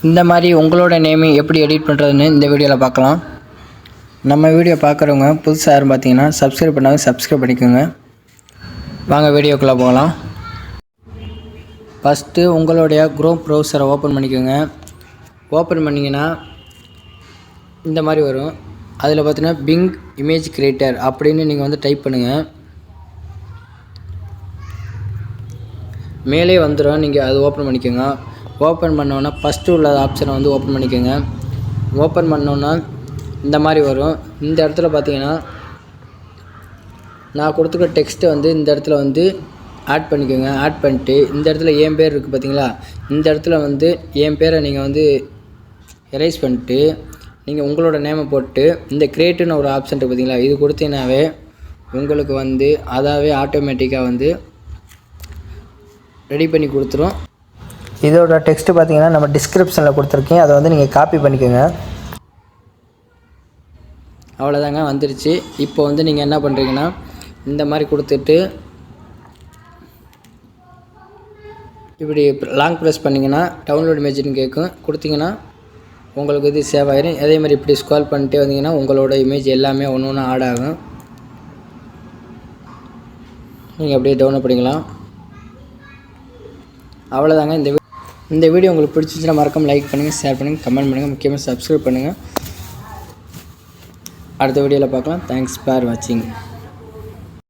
இந்த மாதிரி உங்களோட நேமை எப்படி எடிட் பண்ணுறதுன்னு இந்த வீடியோவில் பார்க்கலாம். நம்ம வீடியோ பார்க்குறவங்க புதுசாக யாரும் பார்த்தீங்கன்னா சப்ஸ்கிரைப் பண்ணாங்க, சப்ஸ்கிரைப் பண்ணிக்கோங்க. வாங்க வீடியோக்குள்ளே போகலாம். ஃபஸ்ட்டு உங்களுடைய குரோம் ப்ரௌசரை ஓப்பன் பண்ணிக்கோங்க. ஓப்பன் பண்ணிங்கன்னா இந்த மாதிரி வரும். அதில் பார்த்தீங்கன்னா பிங் இமேஜ் கிரியேட்டர் அப்படின்னு நீங்கள் வந்து டைப் பண்ணுங்கள். மேலே வந்துடும். நீங்கள் அது ஓப்பன் பண்ணிக்கோங்க. ஓப்பன் பண்ணோன்னா ஃபஸ்ட்டு உள்ள ஆப்ஷனை வந்து ஓப்பன் பண்ணிக்கோங்க. ஓப்பன் பண்ணோன்னா இந்த மாதிரி வரும். இந்த இடத்துல பார்த்தீங்கன்னா நான் கொடுத்துருக்க டெக்ஸ்ட்டை வந்து இந்த இடத்துல வந்து ஆட் பண்ணிக்கோங்க. ஆட் பண்ணிட்டு இந்த இடத்துல என் பேர் இருக்குது பார்த்தீங்களா, இந்த இடத்துல வந்து என் பேரை நீங்கள் வந்து எரேஸ் பண்ணிட்டு நீங்கள் உங்களோட நேமை போட்டு இந்த கிரியேட்டுன்னு ஒரு ஆப்ஷன் இருக்குது பார்த்தீங்களா, இது கொடுத்தீங்கன்னாவே உங்களுக்கு வந்து அதாவே ஆட்டோமேட்டிக்காக வந்து ரெடி பண்ணி கொடுத்துரும். இதோட டெக்ஸ்ட்டு பார்த்தீங்கன்னா நம்ம டிஸ்கிரிப்ஷனில் கொடுத்துருக்கேன், அதை வந்து நீங்கள் காப்பி பண்ணிக்கோங்க. அவ்வளோதாங்க, வந்துருச்சு. இப்போ வந்து நீங்கள் என்ன பண்ணுறீங்கன்னா இந்த மாதிரி கொடுத்துட்டு இப்படி லாங் ப்ரெஸ் பண்ணிங்கன்னா டவுன்லோட் இமேஜ்னு கேட்கும். கொடுத்தீங்கன்னா உங்களுக்கு இது சேவ் ஆகிடும். அதே மாதிரி இப்படி ஸ்க்ரால் பண்ணிட்டே வந்தீங்கன்னா உங்களோட இமேஜ் எல்லாமே ஒன்று ஒன்று ஆட் ஆகும். நீங்கள் அப்படியே டவுன்லோட் பண்ணிக்கலாம். அவ்வளோதாங்க. இந்த வீடியோ உங்களுக்கு பிடிச்சிச்சுன்னா மறக்காம லைக் பண்ணுங்கள், ஷேர் பண்ணுங்கள், கமெண்ட் பண்ணுங்கள், முக்கியமாக சப்ஸ்கிரைப் பண்ணுங்கள். அடுத்த வீடியோவில் பார்க்கலாம். தேங்க்ஸ் ஃபார் வாட்சிங்.